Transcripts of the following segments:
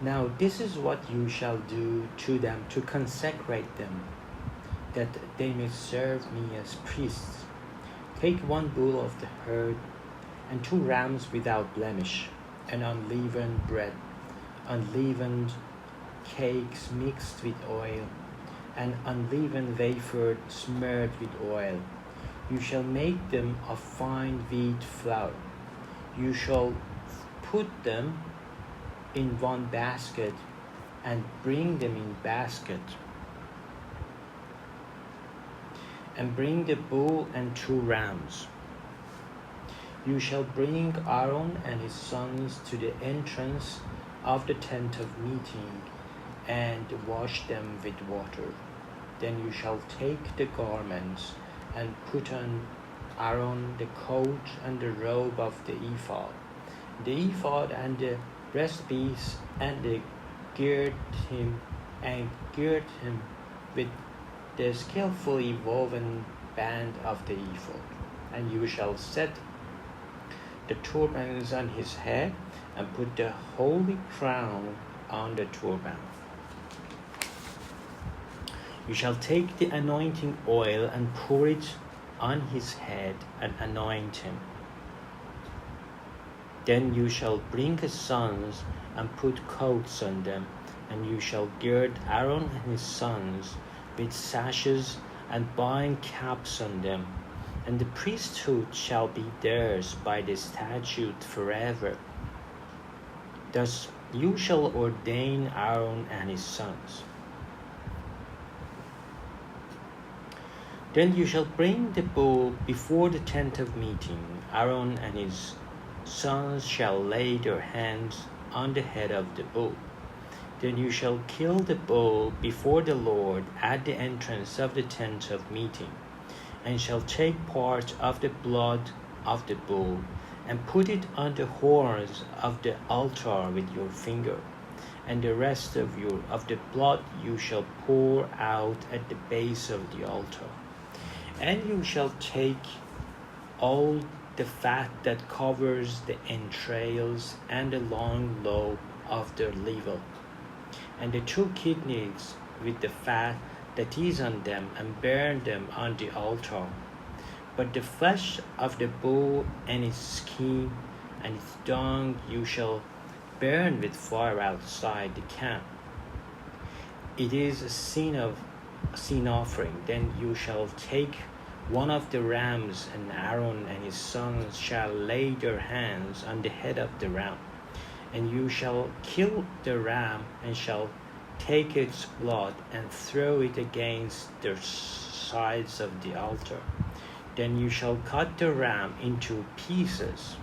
Now this is what you shall do to them to consecrate them, that they may serve me as priests. Take 1 bull of the herd, and 2 rams without blemish, and unleavened bread, unleavened cakes mixed with oil, and unleavened wafer smeared with oil. You shall make them of fine wheat flour. You shall put them in 1 basket, and bring them in basket. And bring the bull and 2 rams. You shall bring Aaron and his sons to the entrance of the tent of meeting, and wash them with water. Then you shall take the garments, and put on Aaron the coat and the robe of the ephod and the breastpiece, and gird him with the skillfully woven band of the ephod. And you shall set the turbans on his head, and put the holy crown on the turban. You shall take the anointing oil, and pour it on his head, and anoint him. Then you shall bring his sons, and put coats on them, and you shall gird Aaron and his sons with sashes, and bind caps on them, and the priesthood shall be theirs by the statute forever. Thus you shall ordain Aaron and his sons. Then you shall bring the bull before the tent of meeting. Aaron and his sons shall lay their hands on the head of the bull. Then you shall kill the bull before the Lord at the entrance of the tent of meeting, and shall take part of the blood of the bull, and put it on the horns of the altar with your finger, and the rest of the blood you shall pour out at the base of the altar. And you shall take all the fat that covers the entrails, and the long lobe of the liver, and the 2 kidneys with the fat that is on them, and burn them on the altar. But the flesh of the bull and its skin and its dung you shall burn with fire outside the camp. It is a sin offering. Then you shall take 1 of the rams, and Aaron and his sons shall lay their hands on the head of the ram. And you shall kill the ram, and shall take its blood, and throw it against the sides of the altar. Then you shall cut the ram into pieces,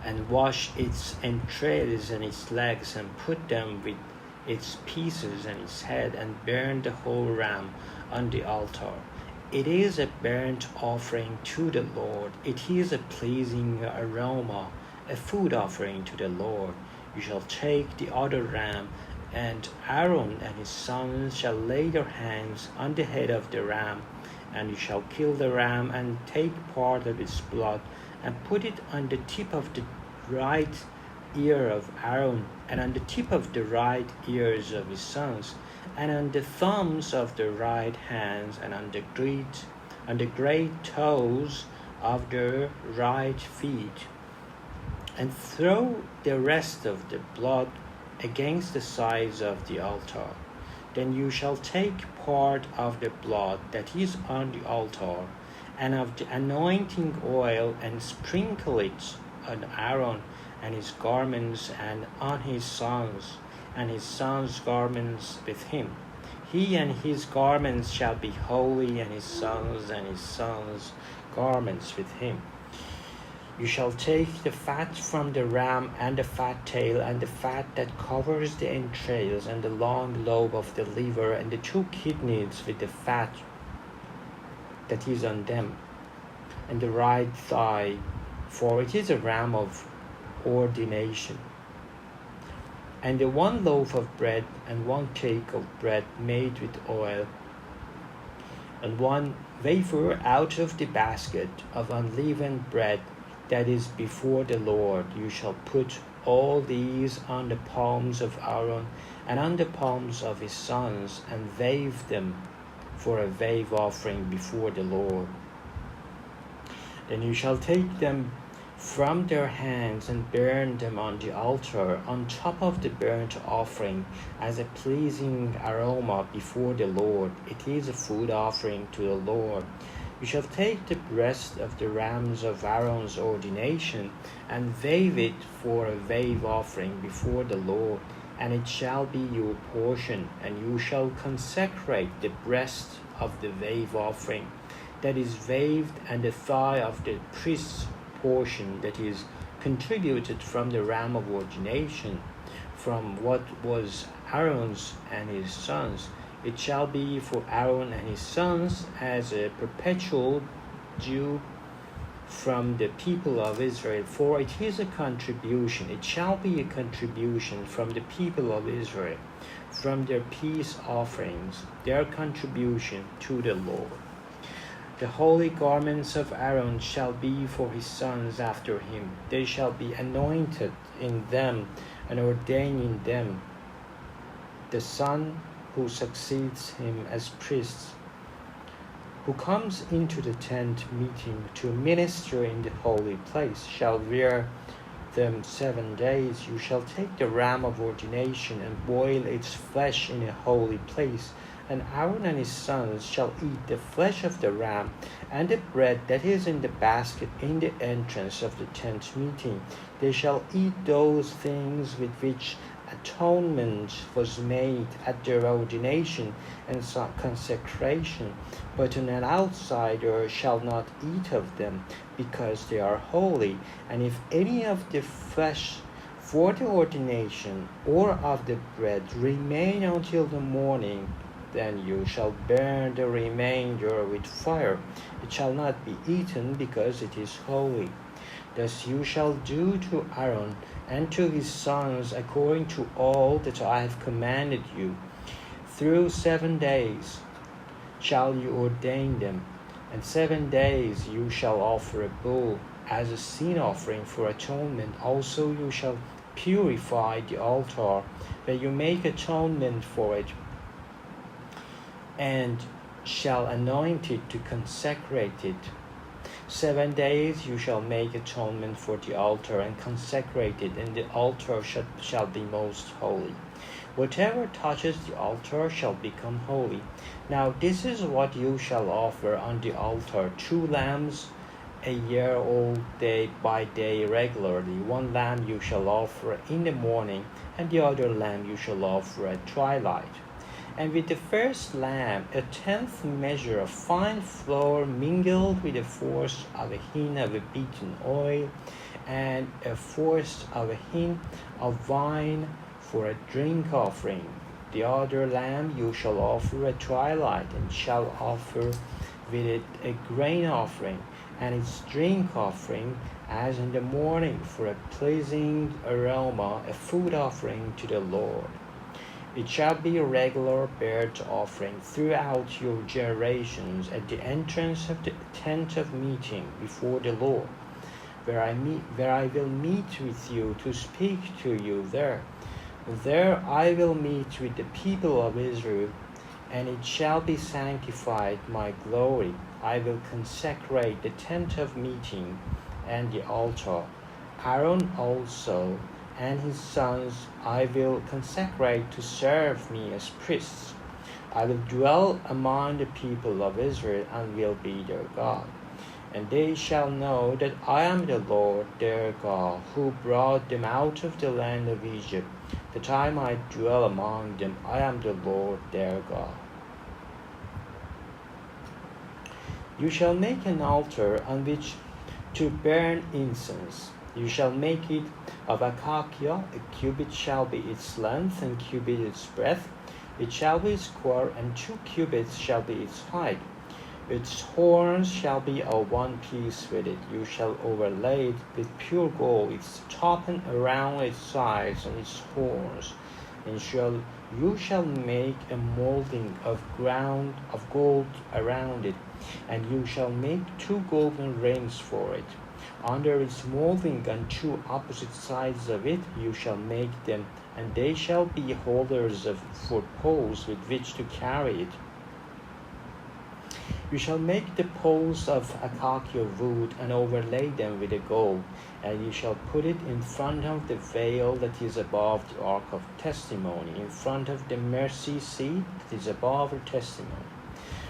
and wash its entrails and its legs, and put them with its pieces and its head, and burn the whole ram on the altar. It is a burnt offering to the Lord. It is a pleasing aroma, a food offering to the Lord. You shall take the other ram, and Aaron and his sons shall lay their hands on the head of the ram, and you shall kill the ram, and take part of its blood, and put it on the tip of the right ear of Aaron, and on the tip of the right ears of his sons, and on the thumbs of the right hands, and on the great toes of their right feet. And throw the rest of the blood against the sides of the altar. Then you shall take part of the blood that is on the altar, and of the anointing oil, and sprinkle it on Aaron and his garments, and on his sons, and his sons' garments with him. He and his garments shall be holy, and his sons' garments with him. You shall take the fat from the ram, and the fat tail, and the fat that covers the entrails, and the long lobe of the liver, and the 2 kidneys with the fat that is on them, and the right thigh, for it is a ram of ordination. And the 1 loaf of bread, and 1 cake of bread made with oil, and 1 wafer out of the basket of unleavened bread, that is before the Lord. You shall put all these on the palms of Aaron and on the palms of his sons, and wave them for a wave offering before the Lord. Then you shall take them from their hands and burn them on the altar on top of the burnt offering as a pleasing aroma before the Lord. It is a food offering to the Lord. You shall take the breast of the rams of Aaron's ordination and wave it for a wave offering before the Lord, and it shall be your portion, and you shall consecrate the breast of the wave offering that is waved, and the thigh of the priest's portion that is contributed from the ram of ordination, from what was Aaron's and his sons. It shall be for Aaron and his sons as a perpetual due from the people of Israel, for it is a contribution. It shall be a contribution from the people of Israel, from their peace offerings, their contribution to the Lord. The holy garments of Aaron shall be for his sons after him. They shall be anointed in them and ordained in them. The son who succeeds him as priest, who comes into the tent meeting to minister in the holy place, shall wear them 7 days. You shall take the ram of ordination and boil its flesh in a holy place, and Aaron and his sons shall eat the flesh of the ram and the bread that is in the basket in the entrance of the tent meeting. They shall eat those things with which atonement was made at their ordination and consecration, but an outsider shall not eat of them, because they are holy. And if any of the flesh for the ordination or of the bread remain until the morning, then you shall burn the remainder with fire. It shall not be eaten, because it is holy. Thus you shall do to Aaron and to his sons according to all that I have commanded you. Through 7 days shall you ordain them, and 7 days you shall offer a bull as a sin offering for atonement. Also you shall purify the altar, that you make atonement for it, and shall anoint it to consecrate it. 7 days you shall make atonement for the altar and consecrate it, and the altar shall be most holy. Whatever touches the altar shall become holy. Now this is what you shall offer on the altar: 2 lambs a year old, day by day regularly. 1 lamb you shall offer in the morning, and the other lamb you shall offer at twilight. And with the first lamb, 1/10 measure of fine flour mingled with 1/4 of a hin of beaten oil, and 1/4 of a hin of wine for a drink offering. The other lamb you shall offer at twilight, and shall offer with it a grain offering, and its drink offering as in the morning, for a pleasing aroma, a food offering to the Lord. It shall be a regular burnt offering throughout your generations at the entrance of the tent of meeting before the Lord, where I will meet with you to speak to you there. There I will meet with the people of Israel, and it shall be sanctified my glory. I will consecrate the tent of meeting and the altar. Aaron also and his sons I will consecrate to serve me as priests. I will dwell among the people of Israel and will be their God. And they shall know that I am the Lord their God, who brought them out of the land of Egypt, that I might dwell among them. I am the Lord their God. You shall make an altar on which to burn incense. You shall make it of acacia. A cubit shall be its length, and cubit its breadth. It shall be square, and 2 cubits shall be its height. Its horns shall be of one piece with it. You shall overlay it with pure gold, its top and around its sides and its horns. And you shall make a molding of gold around it, and you shall make 2 golden rings for it. Under its molding on two opposite sides of it you shall make them, and they shall be holders for poles with which to carry it. You shall make the poles of acacia wood and overlay them with gold, and you shall put it in front of the veil that is above the ark of testimony, in front of the mercy seat that is above the testimony.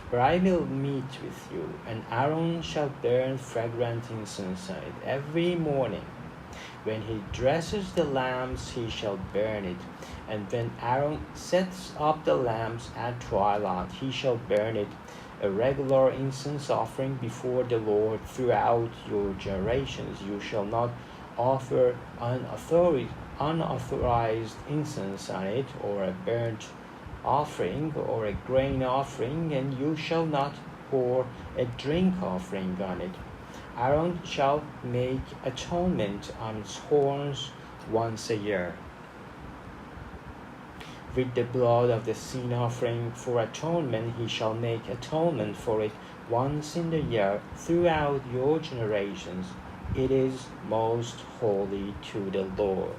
For I will meet with you, and Aaron shall burn fragrant incense on it every morning. When he dresses the lamps, he shall burn it. And when Aaron sets up the lamps at twilight, he shall burn it, a regular incense offering before the Lord throughout your generations. You shall not offer unauthorized incense on it, or a burnt offering, or a grain offering, and you shall not pour a drink offering on it. Aaron shall make atonement on its horns once a year. With the blood of the sin offering for atonement, he shall make atonement for it once in the year throughout your generations. It is most holy to the Lord.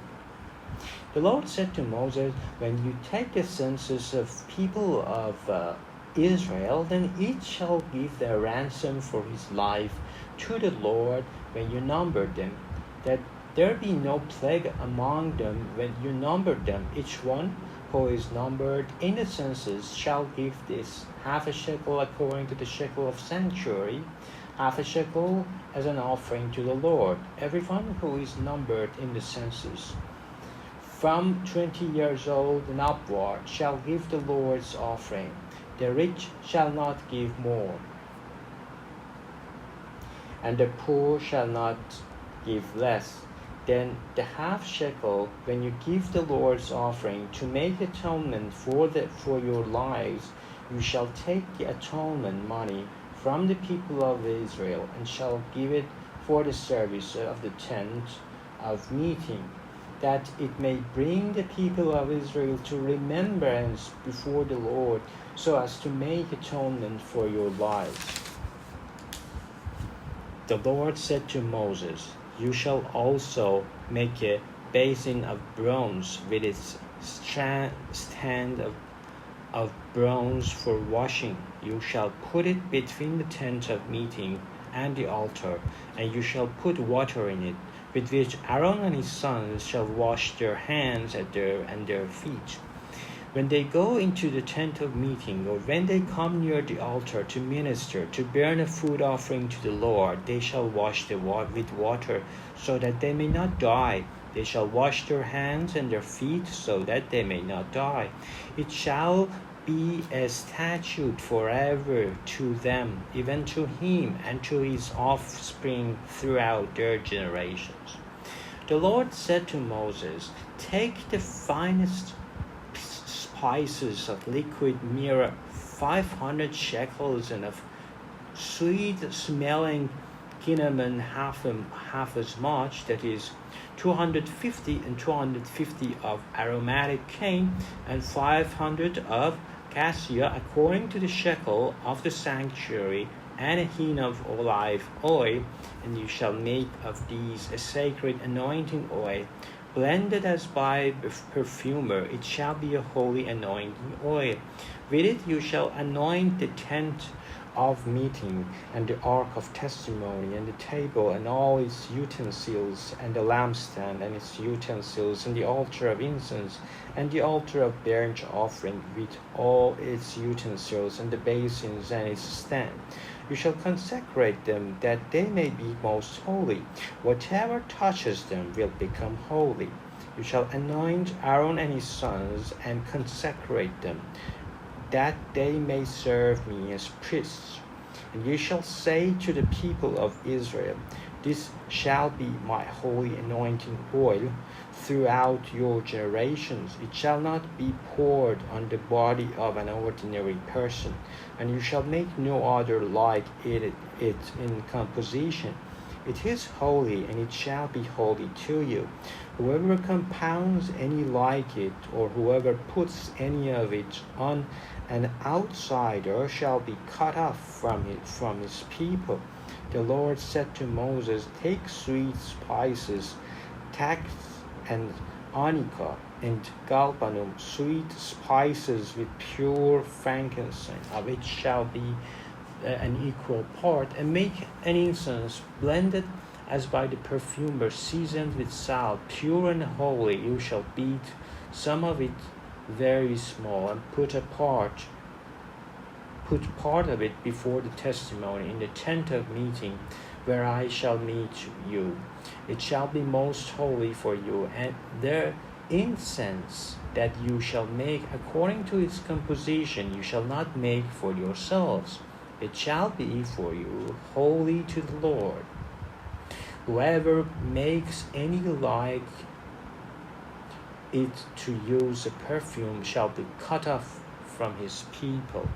The Lord said to Moses, when you take the census of people of Israel, then each shall give their ransom for his life to the Lord when you number them, that there be no plague among them when you number them. Each one who is numbered in the census shall give this half a shekel according to the shekel of sanctuary, half a shekel as an offering to the Lord. Everyone who is numbered in the census from 20 years old and upward shall give the Lord's offering. The rich shall not give more, and the poor shall not give less than the half shekel when you give the Lord's offering to make atonement for your lives. You shall take the atonement money from the people of Israel and shall give it for the service of the tent of meeting, that it may bring the people of Israel to remembrance before the Lord, so as to make atonement for your lives. The Lord said to Moses, you shall also make a basin of bronze with its stand of bronze for washing. You shall put it between the tent of meeting and the altar, and you shall put water in it, with which Aaron and his sons shall wash their hands and their feet. When they go into the tent of meeting, or when they come near the altar to minister, to burn a food offering to the Lord, they shall wash with water, so that they may not die. They shall wash their hands and their feet, so that they may not die. It shall be a statute forever to them, even to him and to his offspring throughout their generations. The Lord said to Moses, take the finest spices of liquid myrrh, 500 shekels, and of sweet-smelling cinnamon half as much, that is 250, and 250 of aromatic cane, and 500 of cassia, according to the shekel of the sanctuary, and a hin of olive oil. And you shall make of these a sacred anointing oil, blended as by a perfumer. It shall be a holy anointing oil. With it you shall anoint the tent of meeting, and the ark of testimony, and the table and all its utensils, and the lampstand and its utensils, and the altar of incense, and the altar of burnt offering with all its utensils, and the basins and its stand. You shall consecrate them, that they may be most holy. Whatever touches them will become holy. You shall anoint Aaron and his sons, and consecrate them, that they may serve me as priests. And you shall say to the people of Israel, this shall be my holy anointing oil throughout your generations. It shall not be poured on the body of an ordinary person, and you shall make no other like it in composition. It is holy, and it shall be holy to you. Whoever compounds any like it, or whoever puts any of it on an outsider, shall be cut off from his people. The Lord said to Moses, Take sweet spices, tax and onycha, and galbanum, sweet spices with pure frankincense, of which shall be an equal part, and make an incense blended as by the perfumer, seasoned with salt, pure and holy. You shall beat some of it very small, and put part of it before the testimony in the tent of meeting, where I shall meet you. It shall be most holy for you, and their incense that you shall make according to its composition you shall not make for yourselves. It shall be for you holy to the Lord. Whoever makes any like it to use a perfume shall be cut off from his people.